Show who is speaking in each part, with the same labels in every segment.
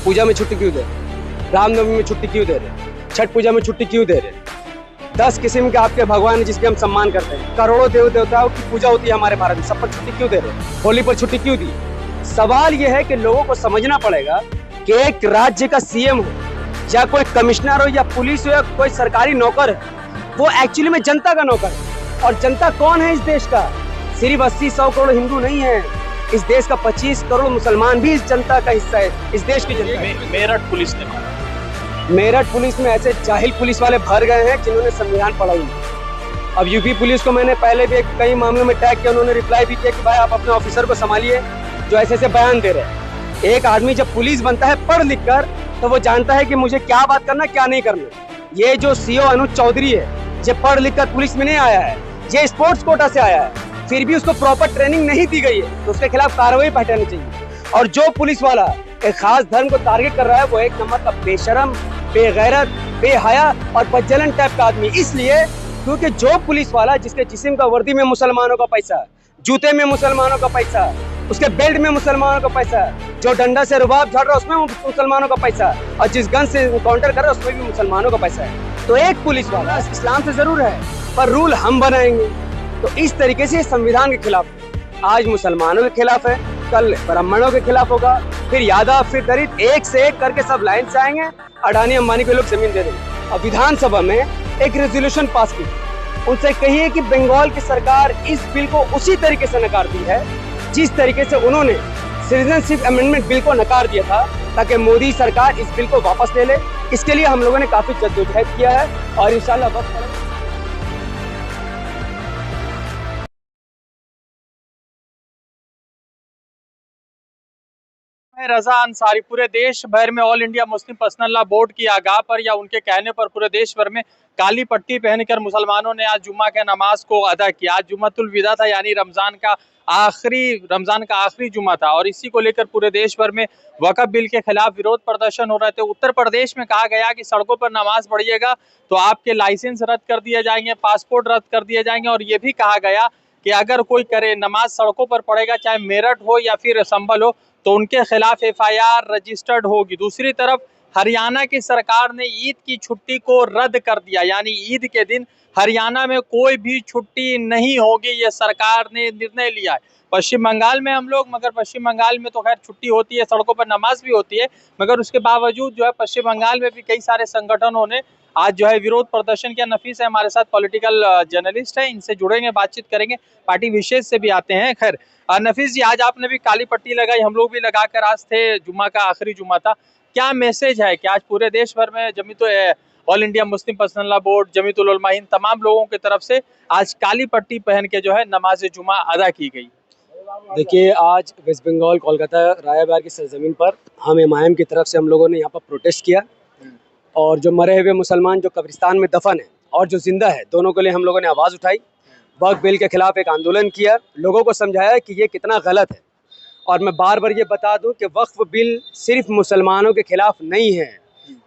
Speaker 1: पूजा में छुट्टी क्यों दे रहे? रामनवमी में छुट्टी क्यों दे रहे? छठ पूजा में छुट्टी क्यों दे रहे? 10 किस्म के आपके भगवान हैं जिसके हम सम्मान करते हैं। करोड़ों देव देवताओं की पूजा होती है हमारे भारत में, सब पर छुट्टी क्यों दे रहे? होली पर छुट्टी क्यों दी? सवाल यह है कि लोगों को समझना पड़ेगा कि एक राज्य का सीएम हो या कोई कमिश्नर हो या पुलिस हो या कोई सरकारी नौकर है, वो एक्चुअली में जनता का नौकर है। और जनता कौन है इस देश का? सिर्फ 80-100 करोड़ हिंदू नहीं है, इस देश का 25 करोड़ मुसलमान भी इस जनता का हिस्सा है, इस देश की जनता।
Speaker 2: मेरठ पुलिस ने मारा।
Speaker 1: मेरठ पुलिस में ऐसे जाहिल पुलिस वाले भर गए हैं जिन्होंने संविधान पढ़ा ही नहीं। अब यूपी पुलिस को मैंने पहले भी कई मामलों में टैग किया, उन्होंने रिप्लाई भी किया कि भाई आप अपने ऑफिसर को संभालिए जो ऐसे ऐसे बयान दे रहे हैं। एक आदमी जब पुलिस बनता है पढ़ लिख कर, तो वो जानता है कि मुझे क्या बात करना क्या नहीं करना। ये जो सीओ अनुज चौधरी है, ये पढ़ लिख कर पुलिस में नहीं आया है, ये स्पोर्ट्स कोटा से आया है, फिर भी उसको प्रॉपर ट्रेनिंग नहीं दी गई है, तो उसके खिलाफ कार्रवाई हटानी चाहिए। और जो पुलिस वाला एक खास धर्म को टारगेट कर रहा है, वो एक नंबर का बेशरम, बेगैरत, बेहया और बदजलन टाइप का आदमी। इसलिए क्योंकि जो पुलिस वाला जिसके जिस्म का वर्दी में मुसलमानों का पैसा, जूते में मुसलमानों का पैसा, उसके बेल्ट में मुसलमानों का पैसा, जो डंडा से रुबाब झाड़ रहा है उसमें मुसलमानों का पैसा, और जिस गन से काउंटर कर रहा है उसमें भी मुसलमानों का पैसा है। तो एक पुलिस वाला इस्लाम से जरूर है, पर रूल हम बनाएंगे। तो इस तरीके से संविधान के खिलाफ, आज मुसलमानों के खिलाफ है, कल ब्राह्मणों के खिलाफ होगा, फिर यादव, फिर दलित, एक से एक करके सब लाइन से आएंगे। अडानी अंबानी के लोग जमीन दे देंगे। और विधानसभा में एक रेजोल्यूशन पास की, उनसे कहिए कि बंगाल की सरकार इस बिल को उसी तरीके से नकारती है जिस तरीके से उन्होंने सिटीजनशिप अमेंडमेंट बिल को नकार दिया था, ताकि मोदी सरकार इस बिल को वापस ले ले। इसके लिए हम लोगों ने काफी जद्दोजहद किया है और इंशाल्लाह वक्त पड़ेगा।
Speaker 2: रजा अंसारी पूरे देश भर में all India Muslim personal law board की आगाह पर या उनके कहने पर पूरे देश भर में काली पट्टी पहनकर मुसलमानों ने आज जुम्मा के नमाज को अदा किया। आज जुम्मतुल विदा था, यानी रमजान का आखिरी जुम्मा था, और इसी को लेकर पूरे देश भर में वक्फ बिल के खिलाफ विरोध प्रदर्शन हो रहे थे। उत्तर प्रदेश में कहा गया कि सड़कों पर नमाज पढ़िएगा तो आपके लाइसेंस रद्द कर दिए जाएंगे, पासपोर्ट रद्द कर दिए जाएंगे, और ये भी कहा गया कि अगर कोई करे नमाज सड़कों पर पढ़ेगा, चाहे मेरठ हो या फिर संभल हो, तो उनके खिलाफ FIR रजिस्टर्ड होगी। दूसरी तरफ हरियाणा की सरकार ने ईद की छुट्टी को रद्द कर दिया, यानी ईद के दिन हरियाणा में कोई भी छुट्टी नहीं होगी, ये सरकार ने निर्णय लिया है। पश्चिम बंगाल में हम लोग, मगर पश्चिम बंगाल में तो खैर छुट्टी होती है, सड़कों पर नमाज भी होती है, मगर उसके बावजूद जो है पश्चिम बंगाल में भी कई सारे संगठनों ने आज जो है विरोध प्रदर्शन किया। नफीस है हमारे साथ, पॉलिटिकल जर्नलिस्ट है, इनसे जुड़ेंगे, बातचीत करेंगे, पार्टी विशेष से भी आते हैं। खैर नफीस जी, आज आपने भी काली पट्टी लगाई, हम लोग भी लगाकर आज थे, जुम्मा का आखिरी जुम्मा था, क्या मैसेज है कि आज पूरे देश भर में all India Muslim personal law board, Jamiatul उलमा हिंद, तमाम लोगों की तरफ से आज काली पट्टी पहन के जो है नमाज जुम्मा अदा की गई?
Speaker 1: देखिए, आज वेस्ट बंगाल कोलकाता रायाबार की सरजमीन पर हम MIM की तरफ से हम लोगों ने यहाँ पर प्रोटेस्ट किया, और जो मरे हुए मुसलमान जो कब्रिस्तान में दफन है और जो जिंदा है, दोनों के लिए हम लोगों ने आवाज़ उठाई। वक्फ बिल के खिलाफ एक आंदोलन किया, लोगों को समझाया कि ये कितना गलत है। और मैं बार बार ये बता दूं कि वक्फ बिल सिर्फ मुसलमानों के खिलाफ नहीं है,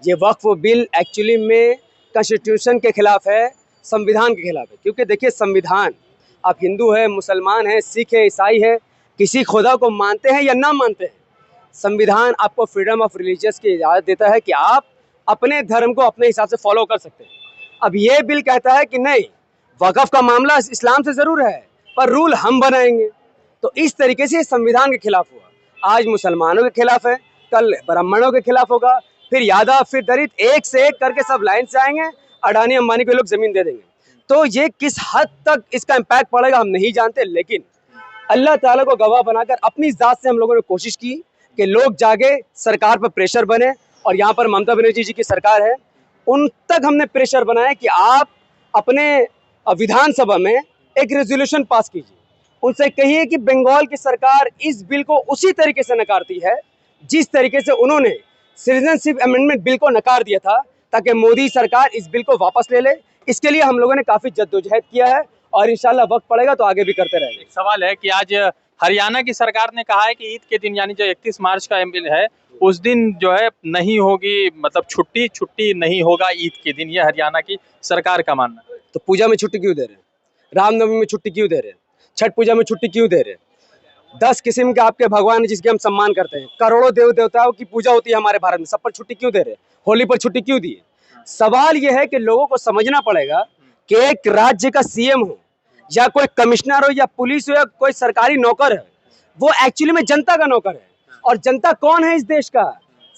Speaker 1: ये वक्फ बिल एक्चुअली में कॉन्स्टिट्यूशन के खिलाफ है, संविधान के खिलाफ है। क्योंकि देखिए, संविधान, आप हिंदू है, मुसलमान है, सिख है, ईसाई है, किसी खुदा को मानते हैं या ना मानते हैं, संविधान आपको फ्रीडम ऑफ रिलीजियस की इजाज़त देता है कि आप अपने धर्म को अपने हिसाब से फॉलो कर सकते हैं। अब ये बिल कहता है कि नहीं, वक़्फ़ का मामला इस्लाम से ज़रूर है, पर रूल हम बनाएंगे। तो इस तरीके से संविधान के खिलाफ हुआ। आज मुसलमानों के खिलाफ है, कल ब्राह्मणों के खिलाफ होगा, फिर यादव, फिर दलित, एक से एक करके सब लाइन से आएंगे। अडानी अंबानी के लोग ज़मीन दे देंगे। तो ये किस हद तक इसका इम्पैक्ट पड़ेगा हम नहीं जानते, लेकिन अल्लाह ताला को गवाह बनाकर अपनी ज़ात से हम लोगों ने कोशिश की कि लोग जागे, सरकार पर प्रेशर बने। और यहाँ पर ममता बनर्जी जी की सरकार है, उन तक हमने प्रेशर बनाया कि आप अपने विधानसभा में एक रेजोल्यूशन पास कीजिए। उनसे कहिए कि बंगाल की सरकार इस बिल को उसी तरीके से नकारती है जिस तरीके से उन्होंने सिटीजनशिप अमेंडमेंट बिल को नकार दिया था, ताकि मोदी सरकार इस बिल को वापस ले ले। इसके लिए हम लोगों ने काफ़ी जद्दोजहद किया है, और इंशाल्लाह वक्त पड़ेगा तो आगे भी करते रहेंगे।
Speaker 2: एक सवाल है कि आज हरियाणा की सरकार ने कहा है कि ईद के दिन, यानी जो 31 मार्च का बिल है, उस दिन जो है नहीं होगी, मतलब छुट्टी नहीं होगा ईद के दिन, ये हरियाणा की सरकार का मानना है।
Speaker 1: तो पूजा में छुट्टी क्यों दे रहे हैं? रामनवमी में छुट्टी क्यों दे रहे हैं? छठ पूजा में छुट्टी क्यों दे रहे हैं? 10 किस्म के आपके भगवान हैं जिसके हम सम्मान करते हैं, करोड़ों देव देवताओं की पूजा होती है हमारे भारत में, सब पर छुट्टी क्यों दे रहे हैं, होली पर छुट्टी क्यों दी है? सवाल यह है कि लोगों को समझना पड़ेगा कि एक राज्य का सीएम हो या कोई कमिश्नर हो या पुलिस हो या कोई सरकारी नौकर है, वो एक्चुअली में जनता का नौकर है। और जनता कौन है इस देश का?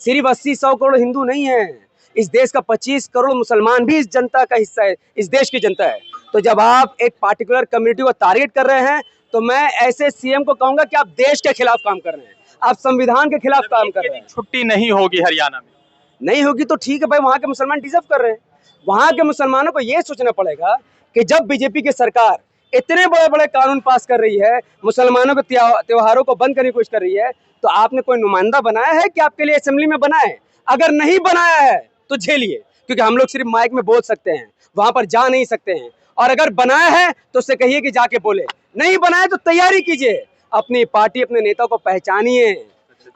Speaker 1: सिर्फ 80-100 करोड़ हिंदू नहीं है, इस देश का 25 करोड़ मुसलमान भी इस जनता का हिस्सा है, इस देश की जनता है। तो जब आप एक पार्टिकुलर कम्युनिटी को टारगेट कर रहे हैं तो मैं ऐसे सीएम को कहूंगा कि आप देश के खिलाफ काम कर रहे हैं, आप संविधान के खिलाफ काम कर रहे हैं।
Speaker 2: छुट्टी नहीं होगी हरियाणा में,
Speaker 1: नहीं होगी तो ठीक है भाई, वहां के मुसलमान डिजर्व कर रहे हैं। वहां के मुसलमानों को यह सोचना पड़ेगा कि जब बीजेपी की सरकार इतने बड़े बड़े कानून पास कर रही है, मुसलमानों के त्योहारों को बंद करने की कोशिश कर रही है, तो आपने कोई नुमाइंदा बनाया है कि आपके लिए असेंबली में बनाए? अगर नहीं बनाया है तो झेलिए, क्योंकि हम लोग सिर्फ माइक में बोल सकते हैं, वहां पर जा नहीं सकते हैं। और अगर बनाया है तो उससे कहिए कि जाके बोले, नहीं बनाया तो तैयारी कीजिए, अपनी पार्टी अपने नेता को पहचानिए।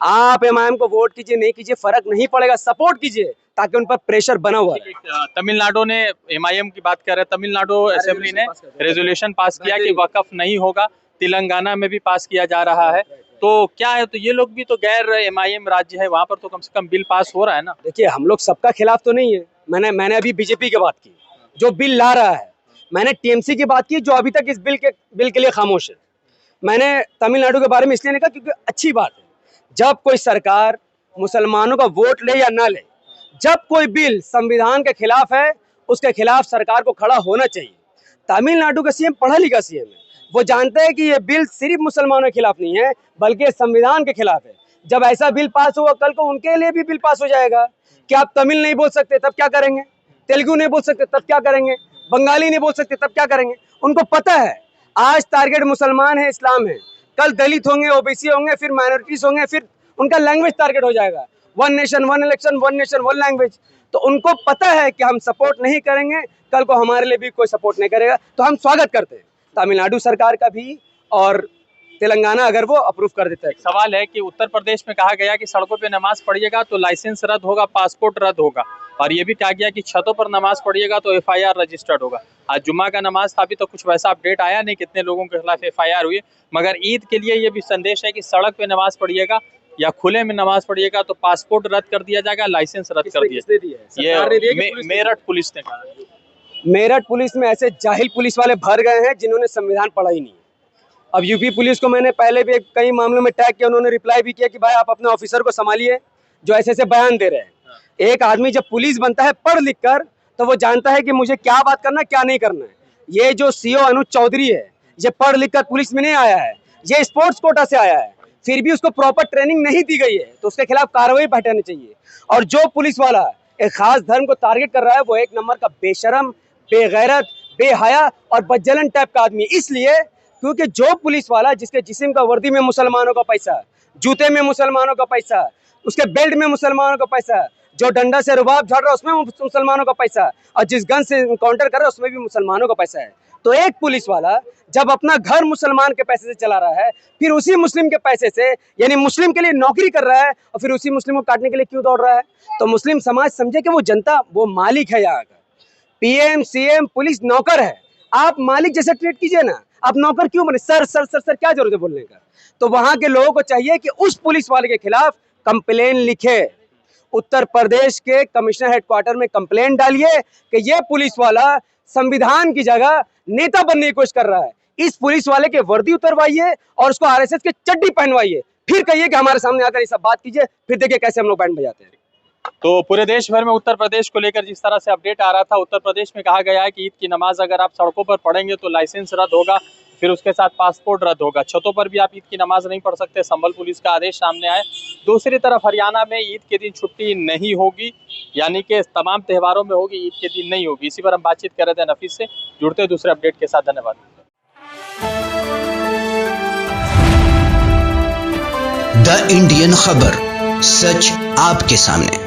Speaker 1: आप एमआईएम को वोट कीजिए नहीं कीजिए फर्क नहीं पड़ेगा, सपोर्ट कीजिए ताकि उन पर प्रेशर बना हुआ है।
Speaker 2: तमिलनाडु ने एमआईएम की बात कर रहे हैं, तमिलनाडु असेंबली ने रेजोल्यूशन पास किया कि वक्फ नहीं होगा, तेलंगाना में भी पास किया जा रहा है। तो क्या है, तो ये लोग भी तो गैर एमआईएम राज्य है, वहां पर तो कम से कम बिल पास हो रहा है ना।
Speaker 1: देखिए हम लोग सबका खिलाफ तो नहीं है, मैंने अभी बीजेपी की बात की जो बिल ला रहा है, मैंने टीएमसी की बात की जो अभी तक इस बिल के लिए खामोश है। मैंने तमिलनाडु के बारे में इसलिए नहीं कहा क्योंकि अच्छी बात है, जब कोई सरकार मुसलमानों का वोट ले या ना ले, जब कोई बिल संविधान के खिलाफ है उसके खिलाफ सरकार को खड़ा होना चाहिए। तमिलनाडु का सीएम पढ़ा लिखा सीएम है, वो जानते हैं कि ये बिल सिर्फ मुसलमानों के खिलाफ नहीं है बल्कि संविधान के खिलाफ है। जब ऐसा बिल पास होगा कल को उनके लिए भी बिल पास हो जाएगा कि आप तमिल नहीं बोल सकते तब क्या करेंगे, तेलुगु नहीं बोल सकते तब क्या करेंगे, बंगाली नहीं बोल सकते तब क्या करेंगे। उनको पता है आज टारगेट मुसलमान है, इस्लाम है, कल दलित होंगे, ओबीसी होंगे, फिर माइनॉरिटीज होंगे, फिर उनका लैंग्वेज टारगेट हो जाएगा, 1 नेशन 1 इलेक्शन, 1 नेशन 1 लैंग्वेज। तो उनको पता है कि हम सपोर्ट नहीं करेंगे, कल को हमारे लिए भी कोई सपोर्ट नहीं करेगा। तो हम स्वागत करते हैं तमिलनाडु सरकार का भी और तेलंगाना अगर वो अप्रूव कर देता है।
Speaker 2: सवाल है कि उत्तर प्रदेश में कहा गया कि सड़कों पे नमाज पढ़िएगा तो लाइसेंस रद्द होगा, पासपोर्ट रद्द होगा, और ये भी कहा गया कि छतों पर नमाज पढ़िएगा तो एफआईआर रजिस्टर्ड होगा। आज जुम्मा का नमाज था, अभी तो कुछ वैसा अपडेट आया नहीं कितने लोगों के खिलाफ एफआईआर हुई, मगर ईद के लिए ये भी संदेश है कि सड़क पे नमाज पढ़िएगा या खुले में नमाज पढ़िएगा तो पासपोर्ट रद्द कर दिया जाएगा, लाइसेंस रद्द कर दिया। ये मेरठ पुलिस ने कहा।
Speaker 1: मेरठ पुलिस में ऐसे जाहिल पुलिस वाले भर गए हैं जिन्होंने संविधान पढ़ा ही नहीं। अब यूपी पुलिस को मैंने पहले भी कई मामलों में टैग किया, उन्होंने रिप्लाई भी किया कि भाई आप अपने ऑफिसर को संभालिए जो ऐसे बयान दे रहे हैं। एक आदमी जब पुलिस बनता है पढ़ लिख कर तो वो जानता है कि मुझे क्या बात करना क्या नहीं करना है। ये जो सीओ अनुज चौधरी है ये पढ़ लिख कर पुलिस में नहीं आया है, ये स्पोर्ट्स कोटा से आया है, फिर भी उसको प्रॉपर ट्रेनिंग नहीं दी गई है, तो उसके खिलाफ कार्रवाई हटानी चाहिए। और जो पुलिस वाला एक खास धर्म को टारगेट कर रहा है वो एक नंबर का बेशरम, बेगैरत, बेहया और बदजलन टाइप का आदमी। इसलिए क्योंकि जो पुलिस वाला जिसके जिस्म का वर्दी में मुसलमानों का पैसा, जूते में मुसलमानों का पैसा, उसके बेल्ट में मुसलमानों का पैसा, जो डंडा से रुबाब झाड़ रहा है उसमें मुसलमानों का पैसा, और जिस गन से काउंटर कर रहा है उसमें भी मुसलमानों का पैसा है। तो एक पुलिस वाला जब अपना घर मुसलमान के पैसे से चला रहा है, फिर उसी मुस्लिम के पैसे से यानी मुस्लिम के लिए नौकरी कर रहा है और फिर उसी मुस्लिम को काटने के लिए क्यों दौड़ रहा है? तो मुस्लिम समाज समझे कि वो जनता वो मालिक है, यहाँ का पीएम सीएम पुलिस नौकर है, आप मालिक जैसे ट्रीट कीजिए ना, आप नौकर क्यों बने? सर सर सर सर क्या जरूरत है बोलने का? तो वहां के लोगों को चाहिए कि उस पुलिस वाले के खिलाफ कंप्लेन लिखे, उत्तर प्रदेश के कमिश्नर हेडक्वार्टर में कंप्लेन डालिए कि ये पुलिस वाला संविधान की जगह नेता बनने की कोशिश कर रहा है। इस पुलिस वाले के वर्दी उतरवाइए और उसको आरएसएस के चड्डी पहनवाइए, फिर कहिए कि हमारे सामने आकर ये सब बात कीजिए, फिर देखिए कैसे हम लोग बैंड बजाते हैं।
Speaker 2: तो पूरे देश भर में उत्तर प्रदेश को लेकर जिस तरह से अपडेट आ रहा था, उत्तर प्रदेश में कहा गया है कि ईद की नमाज अगर आप सड़कों पर पढ़ेंगे तो लाइसेंस रद्द होगा, फिर उसके साथ पासपोर्ट रद्द होगा, छतों पर भी आप ईद की नमाज नहीं पढ़ सकते, संभल पुलिस का आदेश सामने आए। दूसरी तरफ हरियाणा में ईद के दिन छुट्टी नहीं होगी, यानी कि तमाम त्योहारों में होगी, ईद के दिन नहीं होगी। इसी पर हम बातचीत कर रहे थे नफीस से। जुड़ते दूसरे अपडेट के साथ, धन्यवाद।
Speaker 3: द इंडियन खबर, सच आपके सामने।